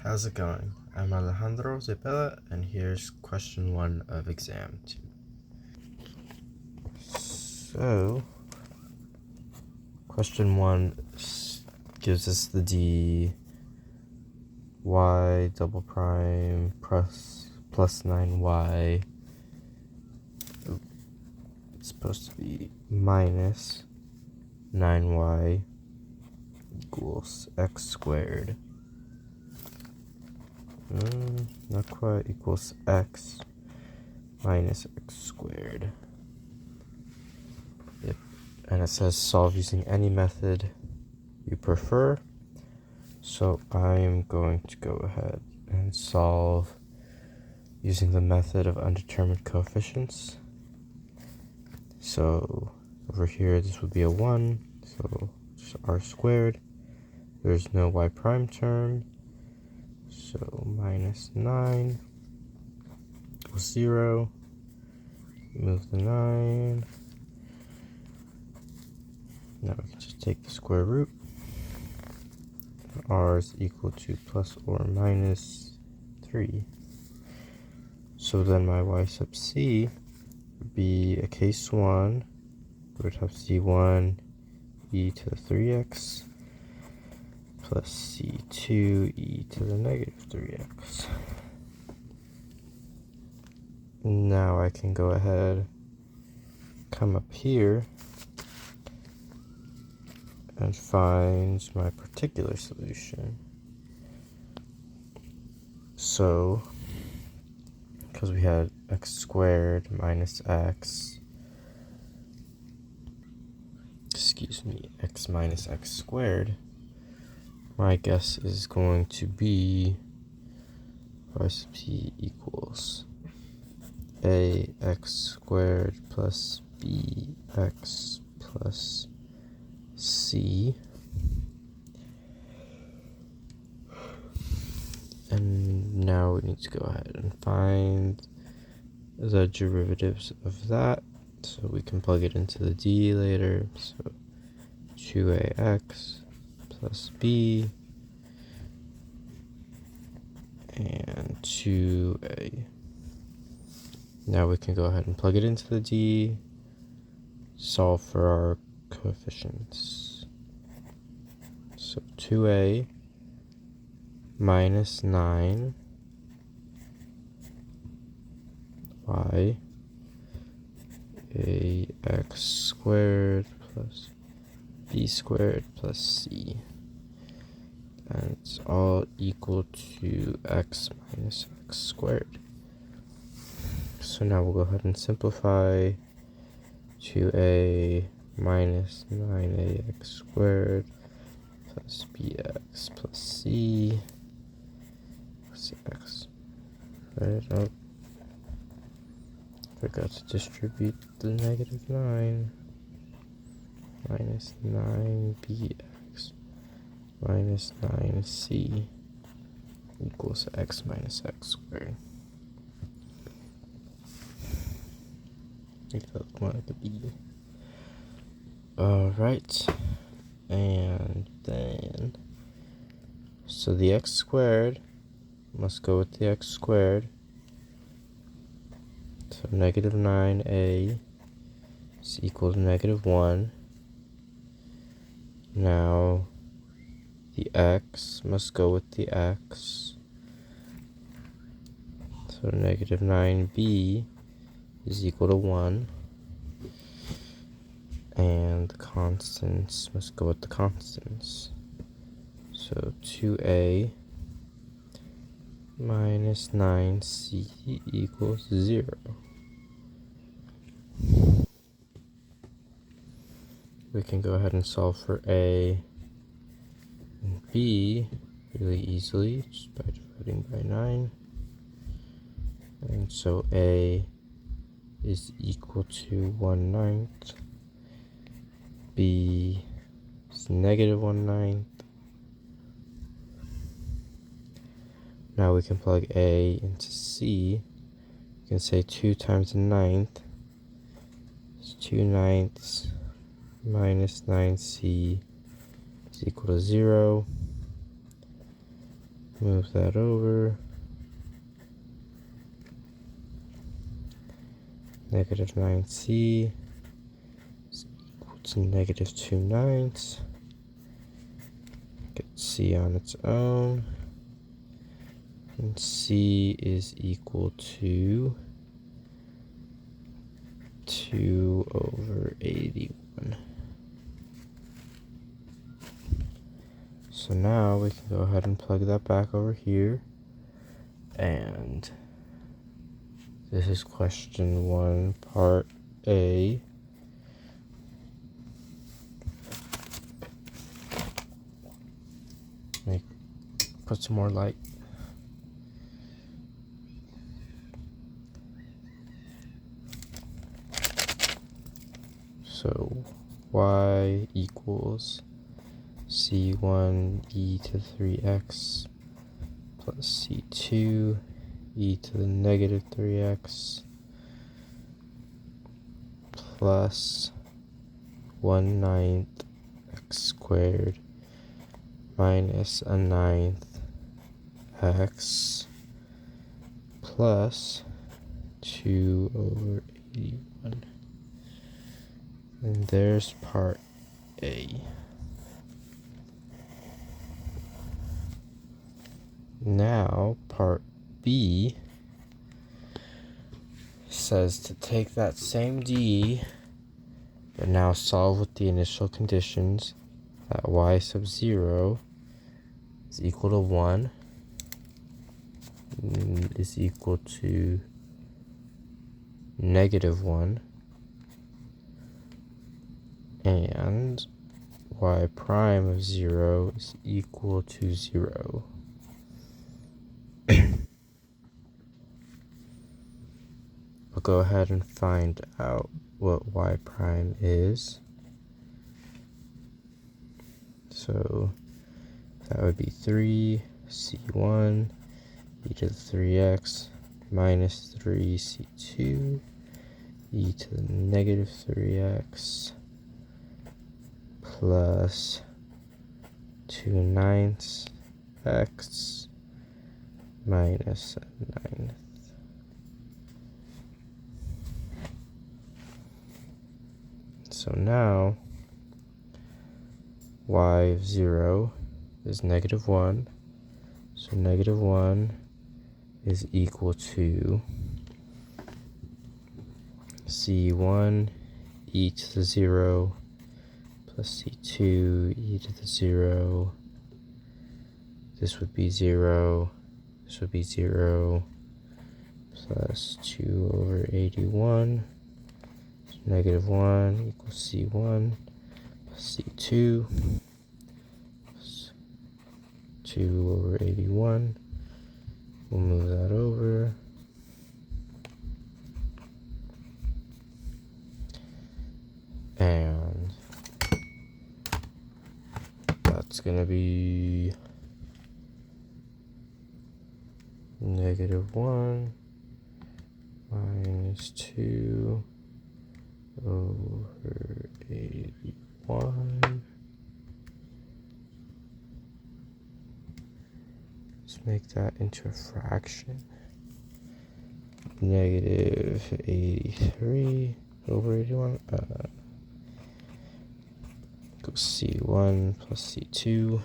How's it going? I'm Alejandro Zepeda, and here's question 1 of exam 2. So, question 1 gives us the d y double prime plus 9y. It's supposed to be minus 9y equals x squared. Not quite, equals x minus x squared. Yep. And it says solve using any method you prefer. So I'm going to go ahead and solve using the method of undetermined coefficients. So over here, this would be a 1, so just r squared. There's no y prime term, so minus 9 equals 0. Move the 9. Now we can just take the square root. R is equal to plus or minus 3. So then my y sub c would be a case 1. We would have c1 e to the 3x plus c2 e to the negative 3x. Now I can go ahead, come up here, and find my particular solution. So, because we had x squared minus x minus x squared, my guess is going to be y sub c equals ax squared plus bx plus c. And now we need to go ahead and find the derivatives of that, so we can plug it into the d later. So 2ax plus b and 2a. Now we can go ahead and plug it into the d, solve for our coefficients. So 2a minus 9 y ax squared plus b squared plus c, and it's all equal to x minus x squared. So now we'll go ahead and simplify. 2a minus 9ax squared plus bx plus c plus x. Right up. Forgot to distribute the negative 9. Minus 9bx minus 9c equals x minus x squared. Make that look more like a b. Alright, and then, so the x squared must go with the x squared. So negative 9a is equal to negative 1. Now the x must go with the x. So negative 9b is equal to 1. And the constants must go with the constants. So 2a minus 9c equals 0. We can go ahead and solve for a and b really easily just by dividing by 9. And so a is equal to 1/9. B is negative 1/9. Now we can plug a into c. You can say 2 times a 9th is 2/9 minus 9c is equal to 0. Move that over. Negative 9c is equal to negative 2/9. Get c on its own. And c is equal to 2/81. So now we can go ahead and plug that back over here. And this is question 1, part A. Let me put some more light. So y equals c1 e to the 3x plus c2 e to the negative 3x plus 1/9 x squared minus 1/9 x plus 2/81. And there's part A. Now, part B says to take that same d, but now solve with the initial conditions that y sub 0 is equal to 1, is equal to negative 1, and y prime of 0 is equal to 0. We'll go ahead and find out what y prime is. So that would be 3c1 e to the 3x minus 3c2 e to the negative 3x plus 2/9 x minus 1/9. So now y of 0 is negative 1. So negative 1 is equal to c1 e to the 0 plus c2 e to the 0. This would be 0. This would be 0 plus 2/81. So negative 1 equals c1 plus c2 plus 2/81. We'll move that over. And that's going to be negative 1 minus 2/81. Let's make that into a fraction. Negative 83/81. Equals c1 plus c2.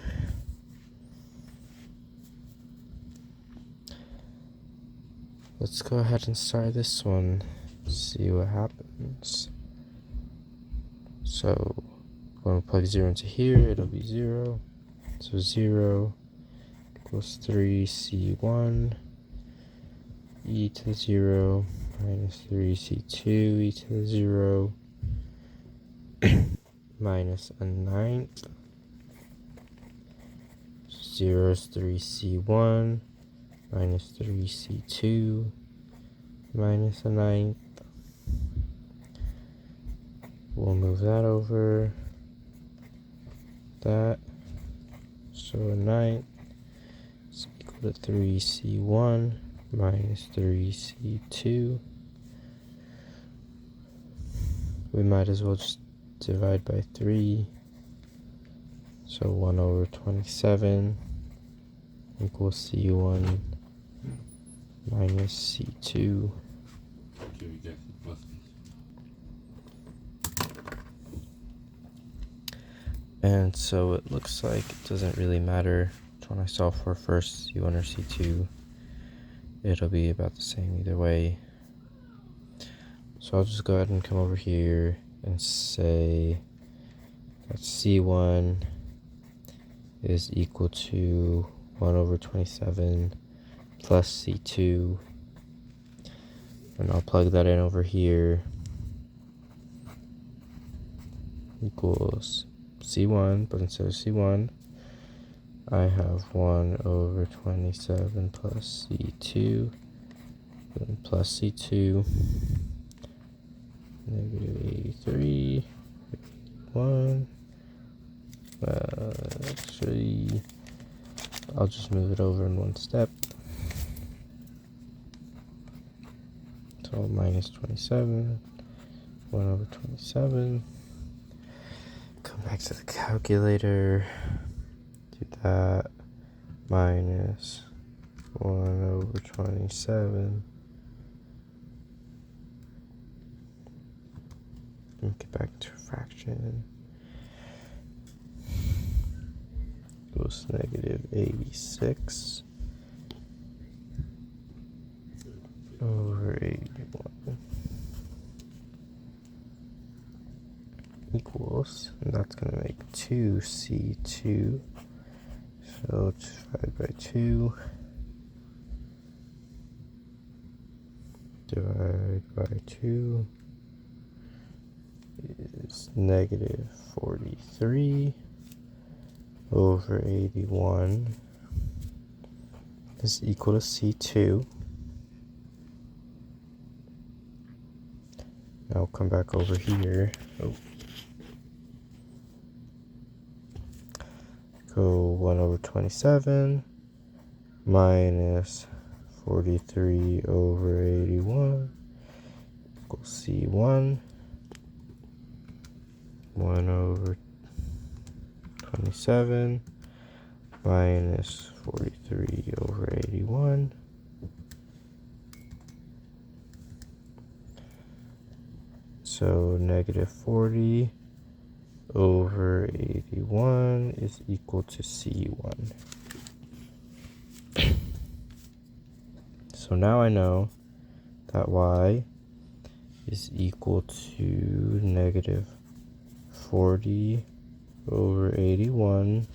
Let's go ahead and start this one, see what happens. So when we plug 0 into here, it'll be 0. So 0 equals 3c1 e to the 0 minus 3c2 e to the 0 minus 1/9. 0 is 3c1 minus 3c2 minus 1/9. We'll move that over. That. So 1/9 is equal to 3c1 minus 3c2. We might as well just divide by 3. So 1/27 equals C1 minus C2. Okay, we got the buttons. And so it looks like it doesn't really matter which one I solve for first, C1 or C2. It'll be about the same either way. So I'll just go ahead and come over here and say that C1 is equal to 1 over 27 plus C2. And I'll plug that in over here. Equals C1, but instead of C1, I have 1 over 27 plus C2, then plus C2, negative 83, 1. Actually, I'll just move it over in one step. So minus 27, 1 over 27. Come back to the calculator. Do that. Minus 1 over 27. Make it back to a fraction. Goes to negative 86 over 81 equals, and that's going to make 2C2. So divide by 2. Divide by 2 is negative 43 over 81 is equal to C2. Now I'll come back over here. Go 1 over 27 minus 43 over 81 equals C1. 1 over 27 minus 43 over 81. So negative 40 over 81 is equal to C1. So now I know that y is equal to negative 40 over 81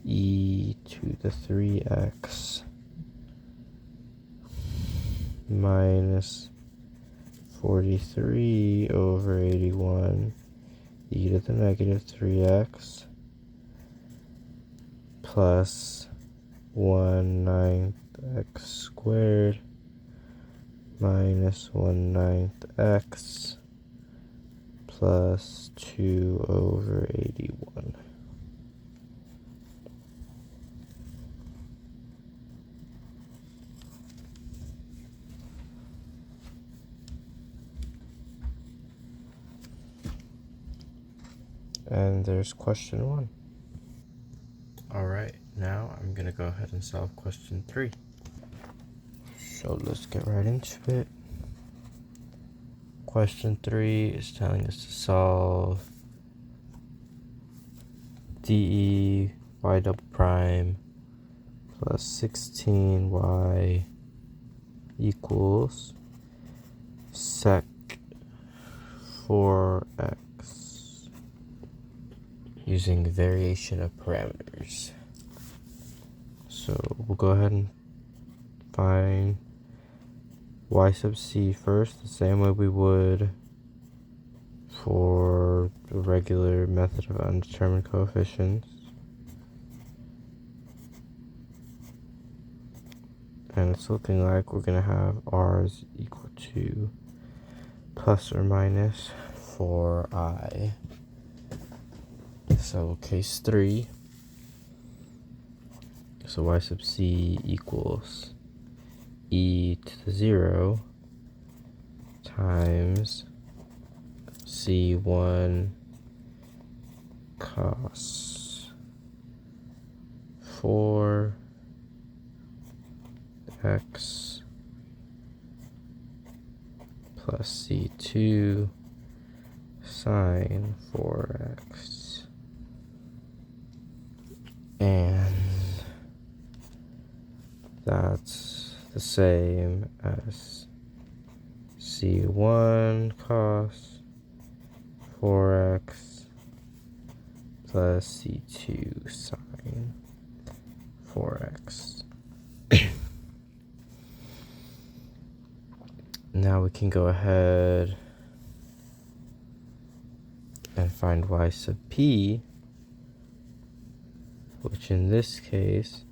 e to the 3x minus 43 over 81 e to the negative 3x plus 1/9 x squared minus 1/9 x plus 2 over 81. And there's question 1. Alright, now I'm going to go ahead and solve question 3. So let's get right into it. Question 3 is telling us to solve DE y double prime plus 16y equals sec 4x using variation of parameters. So we'll go ahead and find y sub c first, the same way we would for the regular method of undetermined coefficients. And it's looking like we're going to have r is equal to plus or minus 4i. So case 3. So y sub c equals e to the 0 times c1 cos 4 x plus c2 sine 4x. And that's the same as c1 cos 4x plus c2 sine 4x. Now we can go ahead and find y sub p, which in this case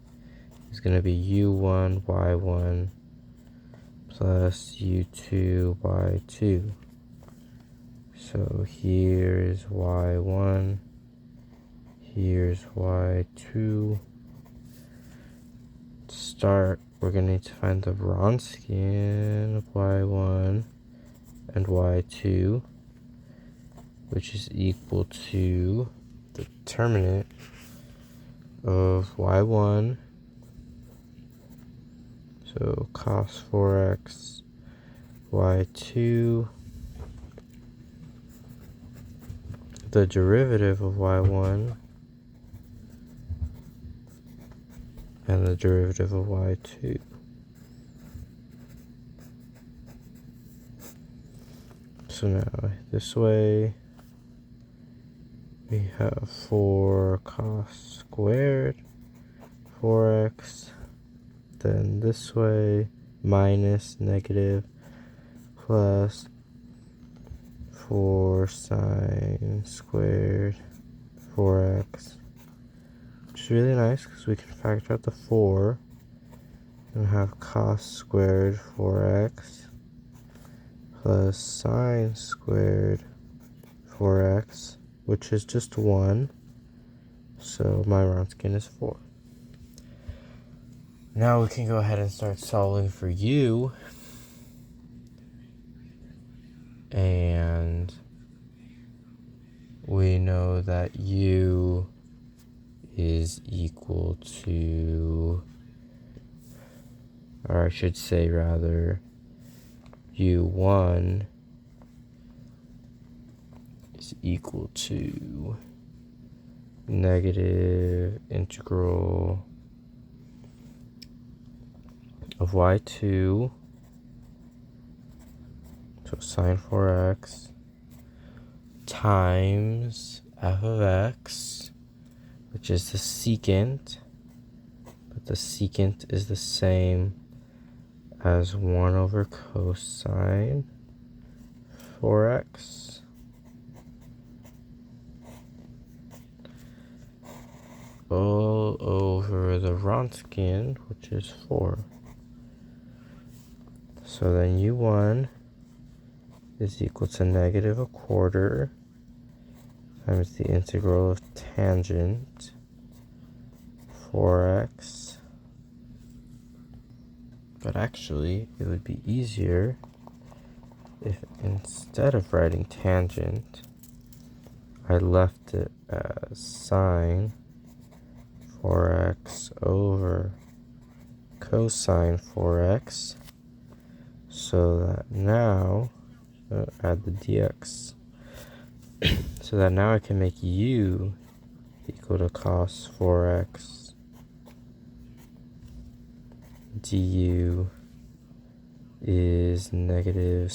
is going to be u1 y1 plus u2 y2. So here's y1, here's y2. To start, we're going to need to find the Wronskian of y1 and y2, which is equal to the determinant of y1, so cos 4x, y2, the derivative of y1, and the derivative of y2. So now this way we have 4 cos squared 4x, then this way minus negative plus 4 sine squared 4x, which is really nice because we can factor out the 4 and have cos squared 4x plus sine squared 4x, which is just 1, so my Wronskian is 4. Now we can go ahead and start solving for u, and we know that u is equal to, or I should say rather, u1 is equal to negative integral of y2, so sine 4x, times f of x, which is the secant, but the secant is the same as 1 over cosine 4x, all over the Wronskian, which is 4. So then u1 is equal to negative 1/4 times the integral of tangent 4x. But actually, it would be easier if instead of writing tangent, I left it as sine 4x over cosine 4x, so that now, add the dx, so that now I can make u equal to cos 4x du is negative,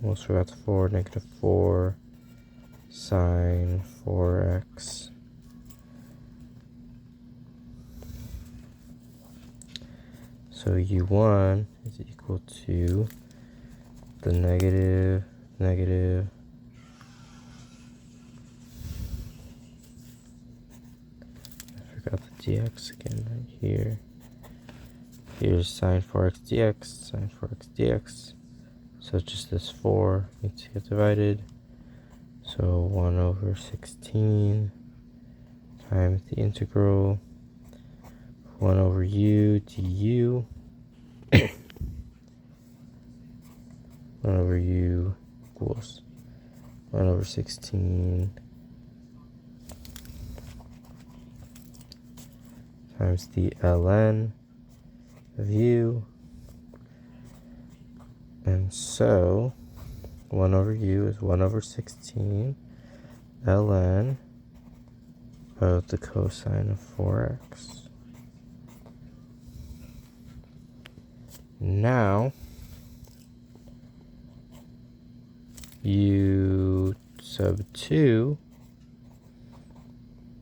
almost forgot the 4, negative 4 sine 4x. So u1 is equal to the negative, I forgot the dx again right here. Here's sine 4x dx, sine 4x dx. So just this 4 needs to get divided. So 1 over 16 times the integral 1 over u du 1 over u equals 1 over 16 times the ln of u. And so 1 over u is 1 over 16 ln of the cosine of 4x. Now u sub 2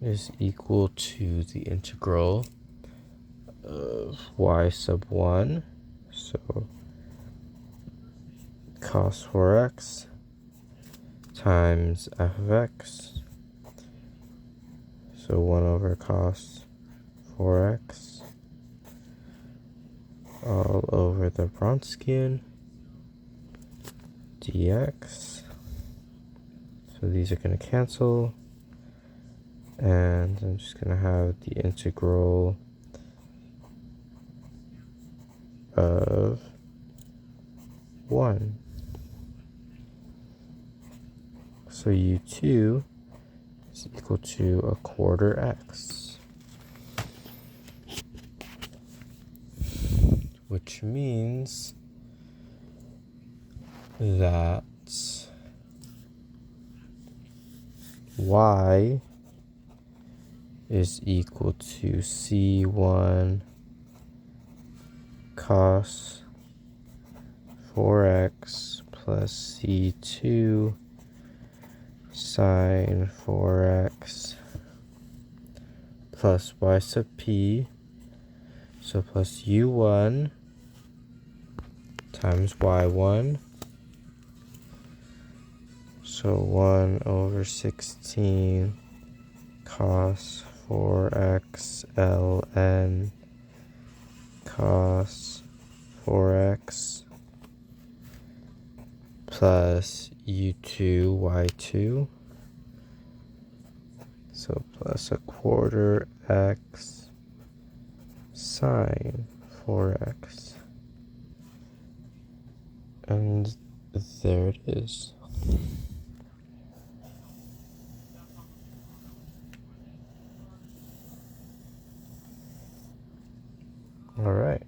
is equal to the integral of y sub 1, so cos 4x times f of x, so 1 over cos 4x all over the Wronskian dx. So these are going to cancel, and I'm just going to have the integral of 1. So u2 is equal to a quarter x, which means that y is equal to c1 cos 4x plus c2 sine 4x plus y sub p, so plus u1 times y1, so 1 over 16 cos 4x ln cos 4x plus u2 y2, so plus a quarter x sine 4x. And there it is. All right.